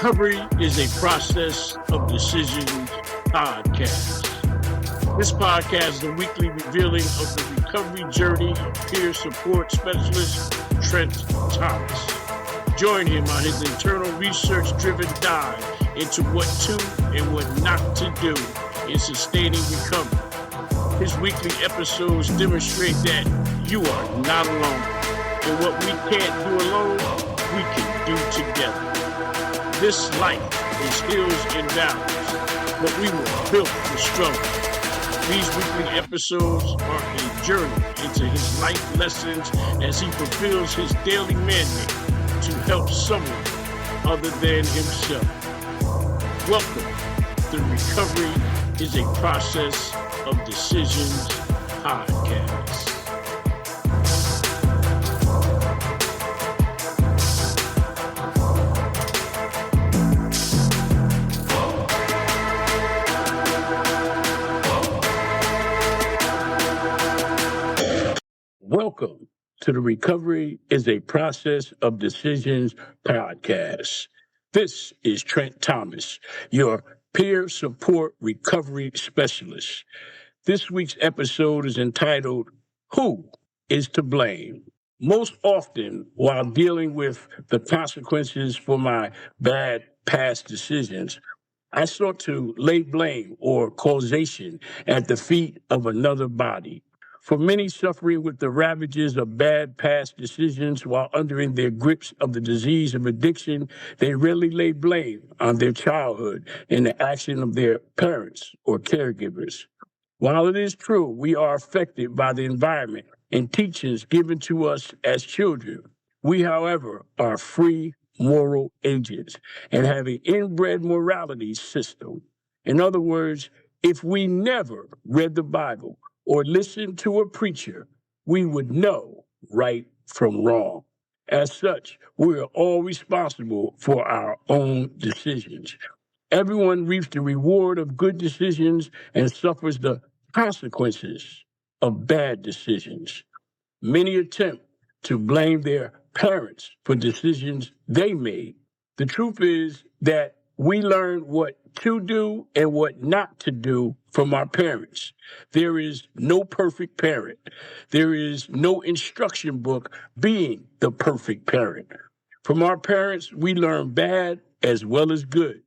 Recovery is a process of decisions podcast. This podcast is a weekly revealing of the recovery journey of peer support specialist Trent Thomas. Join him on his internal research-driven dive into what to and what not to do in sustaining recovery. His weekly episodes demonstrate that you are not alone, and what we can't do alone, we can do together. This life is hills and valleys, but we were built for struggle. These weekly episodes are a journey into his life lessons as he fulfills his daily mandate to help someone other than himself. Welcome to Recovery is a Process of Decisions podcast. Welcome to the Recovery is a Process of Decisions podcast. This is Trent Thomas, your peer support recovery specialist. This week's episode is entitled, Who is to Blame? Most often, while dealing with the consequences for my bad past decisions, I sought to lay blame or causation at the feet of another body. For many suffering with the ravages of bad past decisions while under in their grips of the disease of addiction, they rarely lay blame on their childhood and the action of their parents or caregivers. While it is true we are affected by the environment and teachings given to us as children, we, however, are free moral agents and have an inbred morality system. In other words, if we never read the Bible or listened to a preacher, we would know right from wrong. As such, we are all responsible for our own decisions. Everyone reaps the reward of good decisions and suffers the consequences of bad decisions. Many attempt to blame their parents for decisions they made. The truth is that we learn what to do and what not to do from our parents. There is no perfect parent. There is no instruction book being the perfect parent. From our parents, we learn bad as well as good.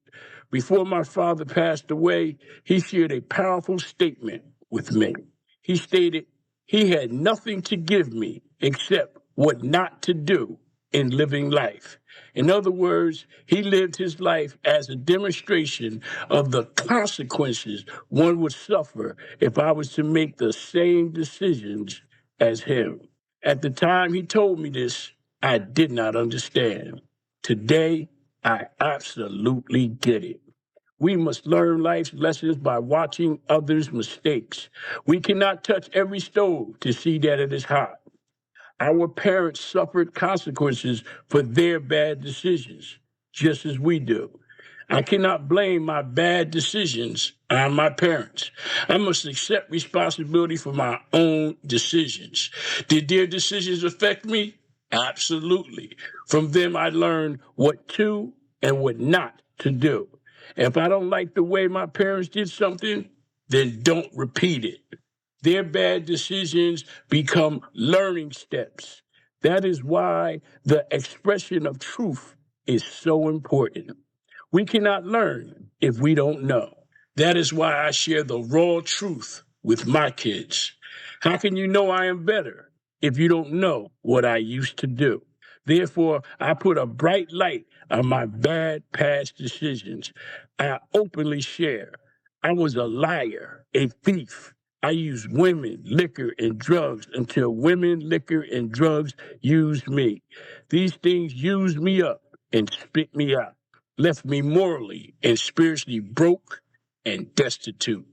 Before my father passed away, he shared a powerful statement with me. He stated he had nothing to give me except what not to do in living life. In other words, he lived his life as a demonstration of the consequences one would suffer if I was to make the same decisions as him. At the time he told me this, I did not understand. Today, I absolutely get it. We must learn life's lessons by watching others' mistakes. We cannot touch every stove to see that it is hot. Our parents suffered consequences for their bad decisions, just as we do. I cannot blame my bad decisions on my parents. I must accept responsibility for my own decisions. Did their decisions affect me? Absolutely. From them, I learned what to and what not to do. If I don't like the way my parents did something, then don't repeat it. Their bad decisions become learning steps. That is why the expression of truth is so important. We cannot learn if we don't know. That is why I share the raw truth with my kids. How can you know I am better if you don't know what I used to do? Therefore, I put a bright light on my bad past decisions. I openly share. I was a liar, a thief. I used women, liquor, and drugs until women, liquor, and drugs used me. These things used me up and spit me out, left me morally and spiritually broke and destitute.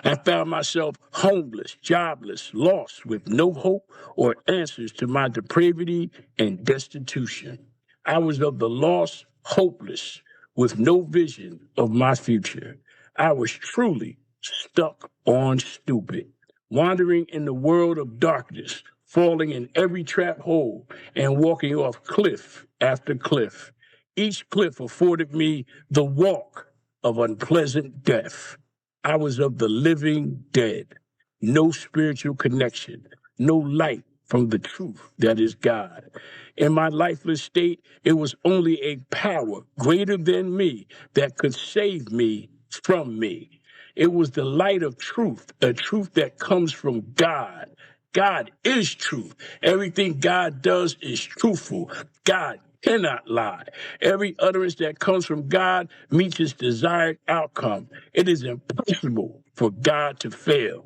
I found myself homeless, jobless, lost, with no hope or answers to my depravity and destitution. I was of the lost, hopeless, with no vision of my future. I was truly stuck on stupid, wandering in the world of darkness, falling in every trap hole and walking off cliff after cliff. Each cliff afforded me the walk of unpleasant death. I was of the living dead, no spiritual connection, no light from the truth that is God. In my lifeless state, it was only a power greater than me that could save me from me. It was the light of truth, a truth that comes from God. God is truth. Everything God does is truthful. God cannot lie. Every utterance that comes from God meets its desired outcome. It is impossible for God to fail.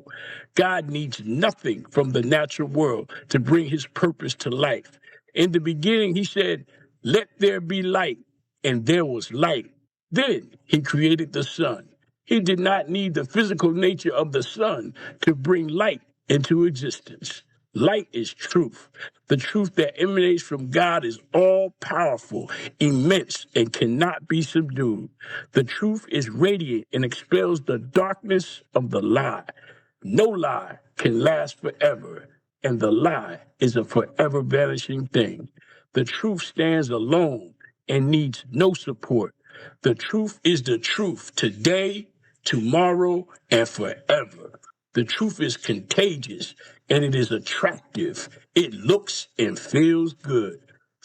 God needs nothing from the natural world to bring his purpose to life. In the beginning, he said, "Let there be light," and there was light. Then he created the sun. He did not need the physical nature of the sun to bring light into existence. Light is truth. The truth that emanates from God is all powerful, immense, and cannot be subdued. The truth is radiant and expels the darkness of the lie. No lie can last forever, and the lie is a forever vanishing thing. The truth stands alone and needs no support. The truth is the truth today, tomorrow, and forever. The truth is contagious and it is attractive. It looks and feels good.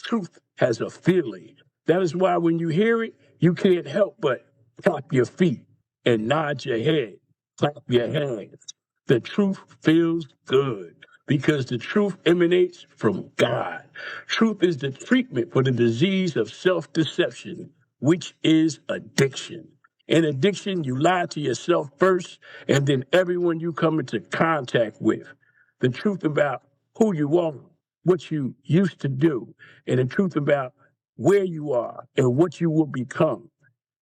Truth has a feeling. That is why when you hear it, you can't help but clap your feet and nod your head, clap your hands. The truth feels good because the truth emanates from God. Truth is the treatment for the disease of self deception, which is addiction. In addiction, you lie to yourself first and then everyone you come into contact with. The truth about who you are, what you used to do, and the truth about where you are and what you will become.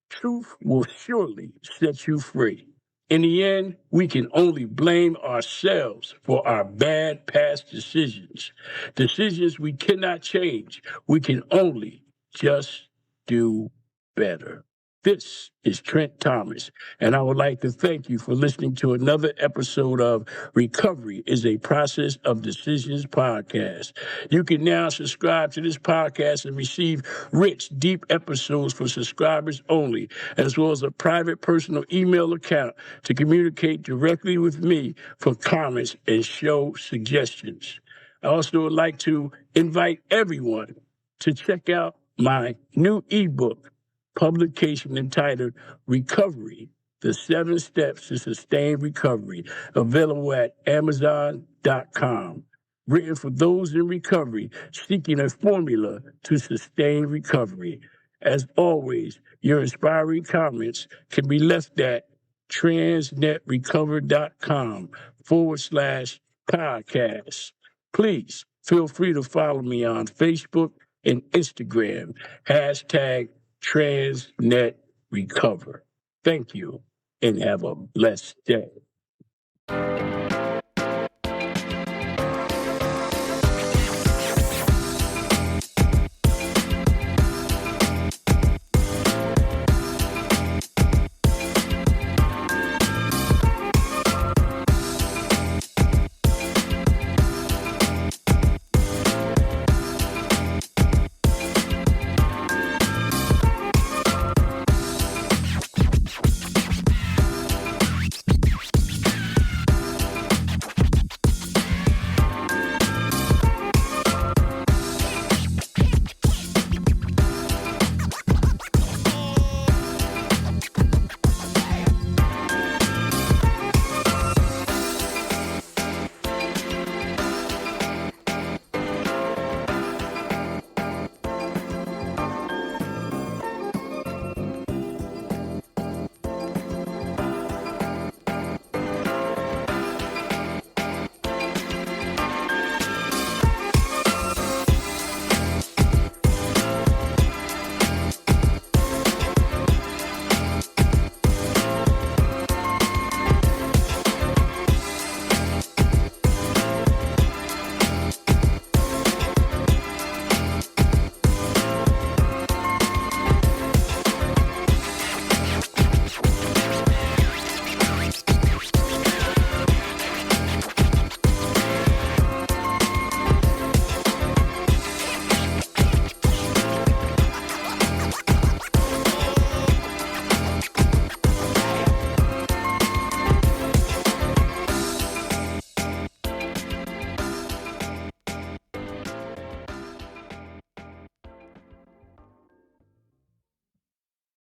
Truth will surely set you free. In the end, we can only blame ourselves for our bad past decisions. Decisions we cannot change. We can only just do better. This is Trent Thomas, and I would like to thank you for listening to another episode of Recovery is a Process of Decisions podcast. You can now subscribe to this podcast and receive rich, deep episodes for subscribers only, as well as a private personal email account to communicate directly with me for comments and show suggestions. I also would like to invite everyone to check out my new ebook publication entitled Recovery, The 7 Steps to Sustained Recovery, available at Amazon.com. Written for those in recovery seeking a formula to sustain recovery. As always, your inspiring comments can be left at transnetrecover.com/podcast. Please feel free to follow me on Facebook and Instagram, hashtag TransNetRecover. Thank you and have a blessed day.